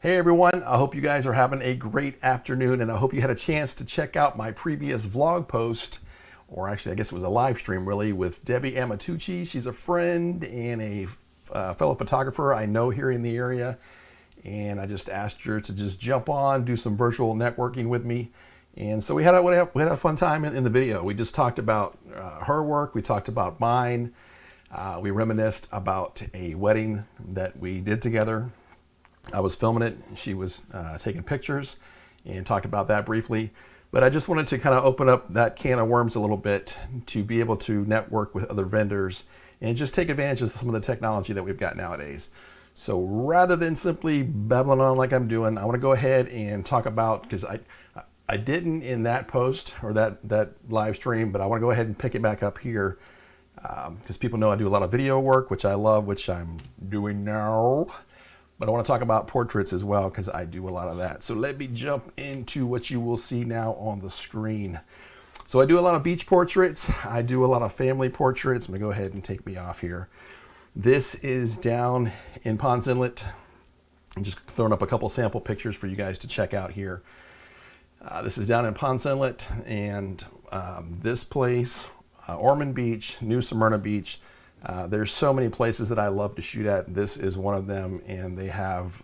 Hey everyone, I hope you guys are having a great afternoon, and I hope you had a chance to check out my previous vlog post, or actually I guess it was a live stream really, with Debbie Amatucci. She's a friend and a fellow photographer I know here in the area, and I just asked her to just jump on, do some virtual networking with me. And so we had a fun time in the video. We just talked about her work, we talked about mine, we reminisced about a wedding that we did together. I was filming it, she was taking pictures, and talked about that briefly. But I just wanted to kind of open up that can of worms a little bit to be able to network with other vendors and just take advantage of some of the technology that we've got nowadays. So rather than simply babbling on like I'm doing, I want to go ahead and talk about, because I didn't in that post or that live stream, but I want to go ahead and pick it back up here because people know I do a lot of video work, which I love, which I'm doing now. But I want to talk about portraits as well, because I do a lot of that. So let me jump into what you will see now on the screen. So I do a lot of beach portraits. I do a lot of family portraits. I'm going to go ahead and take me off here. This is down in Ponds Inlet. I'm just throwing up a couple sample pictures for you guys to check out here. This is down in Ponds Inlet, and this place, Ormond Beach, New Smyrna Beach. There's so many places that I love to shoot at. This is one of them, and they have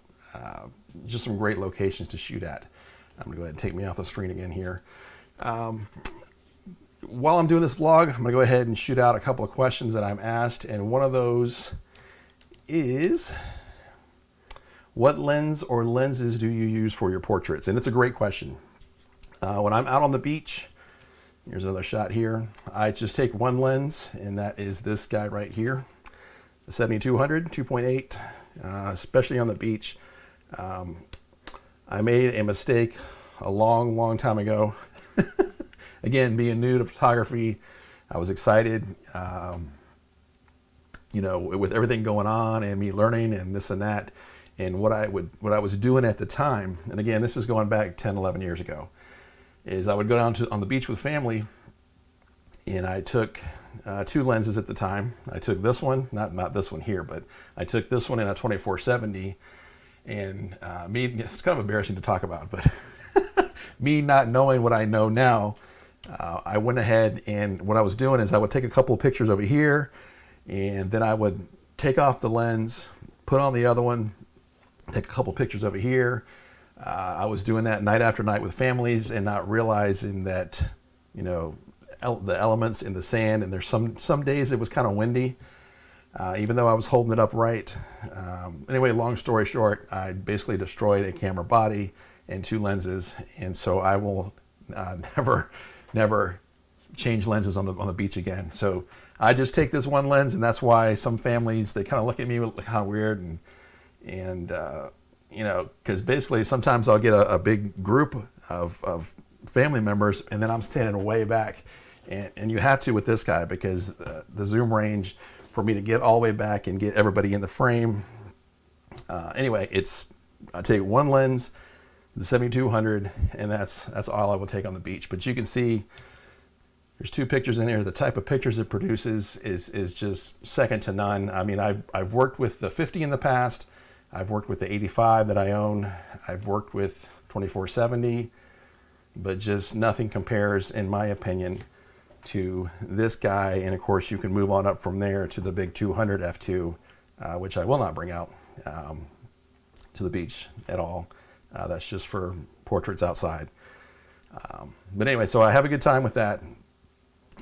just some great locations to shoot at. I'm gonna go ahead and take me off the screen again here. While I'm doing this vlog, I'm gonna go ahead and shoot out a couple of questions that I'm asked, and one of those is, what lens or lenses do you use for your portraits? And it's a great question. When I'm out on the beach, here's another shot here, I just take one lens, and that is this guy right here, the 7200 2.8, especially on the beach. I made a mistake a long time ago. Again, being new to photography, I was excited, you know, with everything going on and me learning and this and that, and what I was doing at the time, and again, this is going back 10, 11 years ago, is I would go down on the beach with family, and I took two lenses at the time. I took this one, not this one here, but I took this one in a 24-70, and it's kind of embarrassing to talk about, but me not knowing what I know now, I went ahead, and what I was doing is I would take a couple of pictures over here, and then I would take off the lens, put on the other one, take a couple of pictures over here. I was doing that night after night with families, and not realizing that, you know, the elements in the sand, and there's some days it was kind of windy, even though I was holding it up right. Anyway, long story short, I basically destroyed a camera body and two lenses, and so I will never change lenses on the beach again. So I just take this one lens, and that's why some families, they kind of look at me kind of weird, and you know, because basically sometimes I'll get a big group of family members, and then I'm standing way back, and you have to with this guy, because the zoom range for me to get all the way back and get everybody in the frame. Anyway, I take one lens, the 7200, and that's all I will take on the beach. But you can see there's two pictures in here. The type of pictures it produces is just second to none. I mean, I've worked with the 50 in the past. I've worked with the 85 that I own. I've worked with 24-70, but just nothing compares, in my opinion, to this guy. And of course, you can move on up from there to the big 200 f2, which I will not bring out to the beach at all. That's just for portraits outside. But anyway, so I have a good time with that,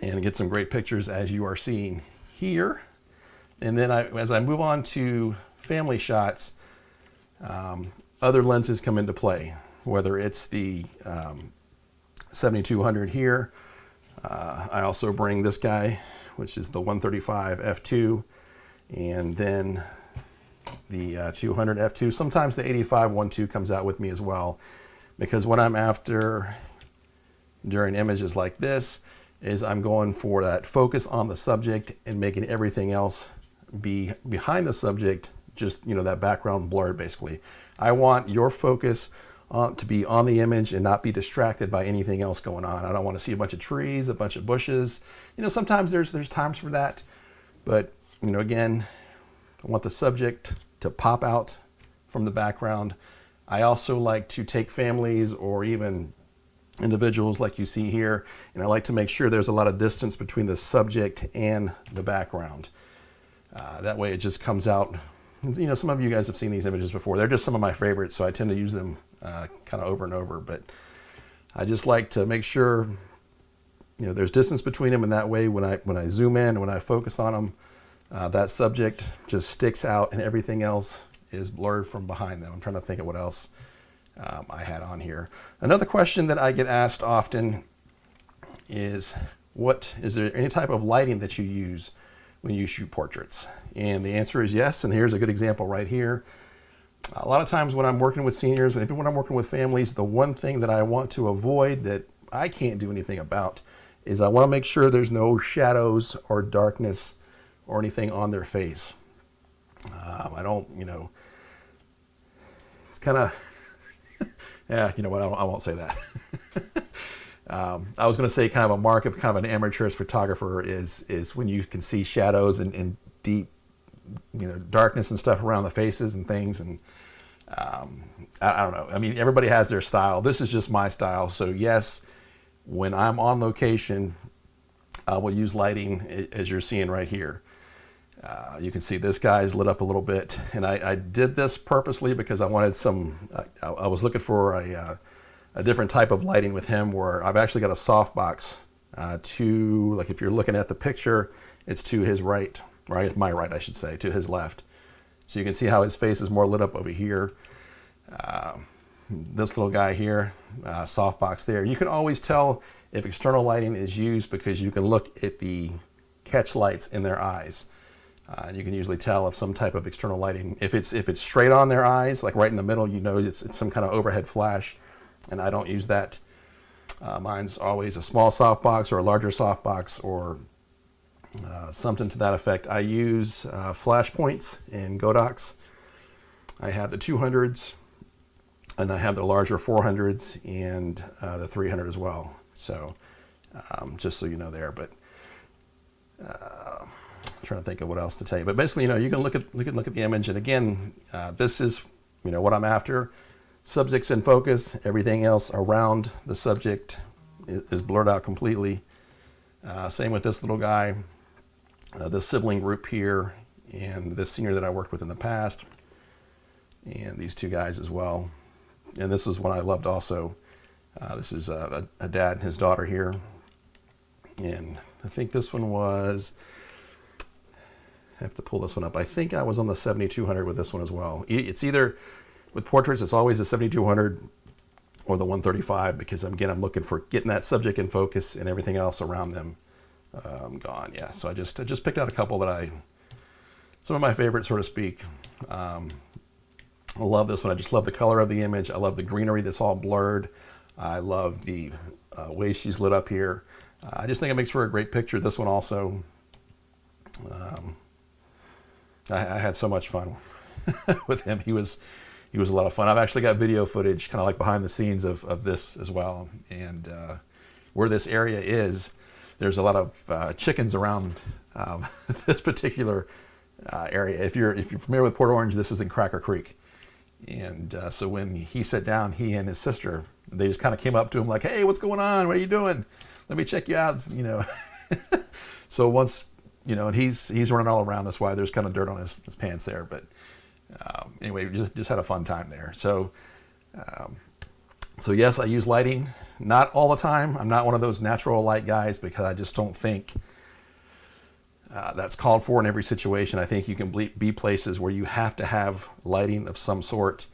and get some great pictures as you are seeing here. And then as I move on to family shots, other lenses come into play, whether it's the 7200 here. I also bring this guy, which is the 135 f2, and then the 200 f2. Sometimes the 85 1.2 comes out with me as well, because what I'm after during images like this is I'm going for that focus on the subject and making everything else be behind the subject, just, you know, that background blurred basically. I want your focus to be on the image and not be distracted by anything else going on. I don't want to see a bunch of trees, a bunch of bushes. You know, sometimes there's times for that, but, you know, again, I want the subject to pop out from the background. I also like to take families or even individuals like you see here, and I like to make sure there's a lot of distance between the subject and the background. That way it just comes out. You know, some of you guys have seen these images before. They're just some of my favorites, so I tend to use them kind of over and over. But I just like to make sure, you know, there's distance between them, and that way when I zoom in, when I focus on them, that subject just sticks out and everything else is blurred from behind them. I'm trying to think of what else I had on here. Another question that I get asked often is there any type of lighting that you use when you shoot portraits? And the answer is yes, and here's a good example right here. A lot of times when I'm working with seniors, even when I'm working with families, the one thing that I want to avoid that I can't do anything about is I want to make sure there's no shadows or darkness or anything on their face. I don't, you know, it's kind of, yeah, you know what, I won't say that. I was going to say kind of a mark of kind of an amateurist photographer is when you can see shadows and deep, you know, darkness and stuff around the faces and things. And I don't know. I mean, everybody has their style. This is just my style. So yes, when I'm on location, I will use lighting as you're seeing right here. You can see this guy's lit up a little bit, and I did this purposely because I wanted some. I was looking for a different type of lighting with him, where I've actually got a softbox to, like if you're looking at the picture, it's to his right, right, my right, I should say, to his left. So you can see how his face is more lit up over here. This little guy here, softbox there. You can always tell if external lighting is used because you can look at the catch lights in their eyes. And you can usually tell if some type of external lighting, if it's straight on their eyes, like right in the middle, you know it's some kind of overhead flash, and I don't use that. Mine's always a small softbox or a larger softbox or something to that effect. I use flash points in Godox. I have the 200s, and I have the larger 400s and the 300 as well. So just so you know there, but I'm trying to think of what else to tell you. But basically, you know, you can look at the image, and again, this is, you know, what I'm after. Subject's in focus. Everything else around the subject is blurred out completely. Same with this little guy, this sibling group here, and this senior that I worked with in the past, and these two guys as well. And this is one I loved also. This is a dad and his daughter here, and I think this one was, I have to pull this one up. I think I was on the 7200 with this one as well. It's either, with portraits, it's always the 7200 or the 135, because again, I'm looking for getting that subject in focus and everything else around them gone. Yeah, so I just picked out a couple that some of my favorites, so to speak. I love this one. I just love the color of the image. I love the greenery that's all blurred. I love the way she's lit up here. I just think it makes for a great picture. This one also. I had so much fun with him. He was a lot of fun. I've actually got video footage, kind of like behind the scenes of this as well. And where this area is, there's a lot of chickens around this particular area. If you're familiar with Port Orange, this is in Cracker Creek. And so when he sat down, he and his sister, they just kind of came up to him like, "Hey, what's going on? What are you doing? Let me check you out." You know. So once, you know, and he's running all around. That's why there's kind of dirt on his pants there. But anyway, we just had a fun time there. So yes, I use lighting. Not all the time. I'm not one of those natural light guys, because I just don't think that's called for in every situation. I think you can be places where you have to have lighting of some sort,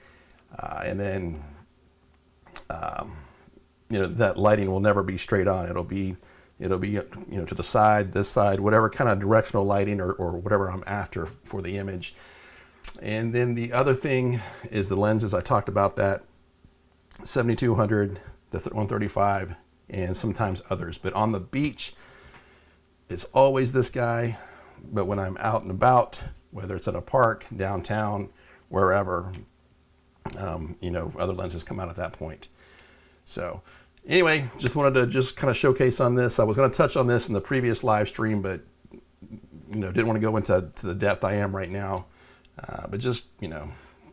and then you know, that lighting will never be straight on. It'll be, you know, to the side, this side, whatever kind of directional lighting or whatever I'm after for the image. And then the other thing is the lenses. I talked about that, 7200, the 135, and sometimes others. But on the beach, it's always this guy. But when I'm out and about, whether it's at a park, downtown, wherever, you know, other lenses come out at that point. So anyway, just wanted to just kind of showcase on this. I was going to touch on this in the previous live stream, but, you know, didn't want to go into the depth I am right now. But just, you know,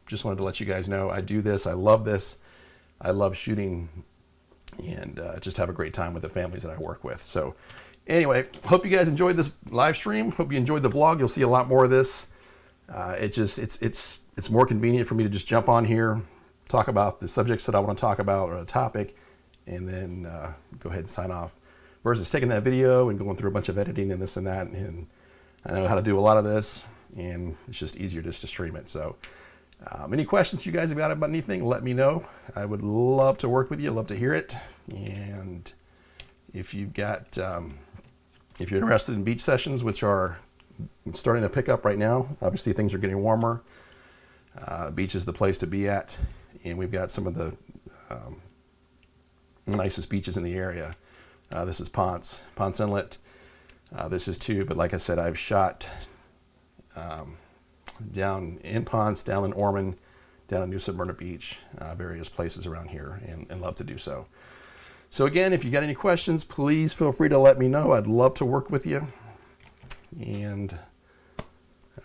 just wanted to let you guys know I do this. I love this. I love shooting, and just have a great time with the families that I work with. So anyway, hope you guys enjoyed this live stream. Hope you enjoyed the vlog. You'll see a lot more of this. It's more convenient for me to just jump on here, talk about the subjects that I want to talk about or a topic, and then go ahead and sign off, versus taking that video and going through a bunch of editing and this and that. And I know how to do a lot of this, and it's just easier just to stream it. So any questions you guys have got about anything, let me know. I would love to work with you, love to hear it. And if you've got if you're interested in beach sessions, which are starting to pick up right now, obviously things are getting warmer. Beach is the place to be at, and we've got some of the nicest beaches in the area. This is Ponce Inlet. This is too, but like I said, I've shot down in Ponce, down in Ormond, down in New Smyrna Beach, various places around here, and love to do so. So again, if you got any questions, please feel free to let me know. I'd love to work with you. And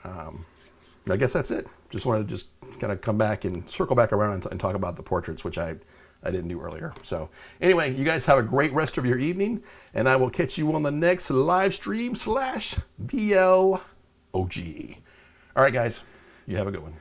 I guess that's it. Just wanted to kind of come back and circle back around and talk about the portraits, which I didn't do earlier. So anyway, you guys have a great rest of your evening, and I will catch you on the next live stream / VLOG. All right, guys, you have a good one.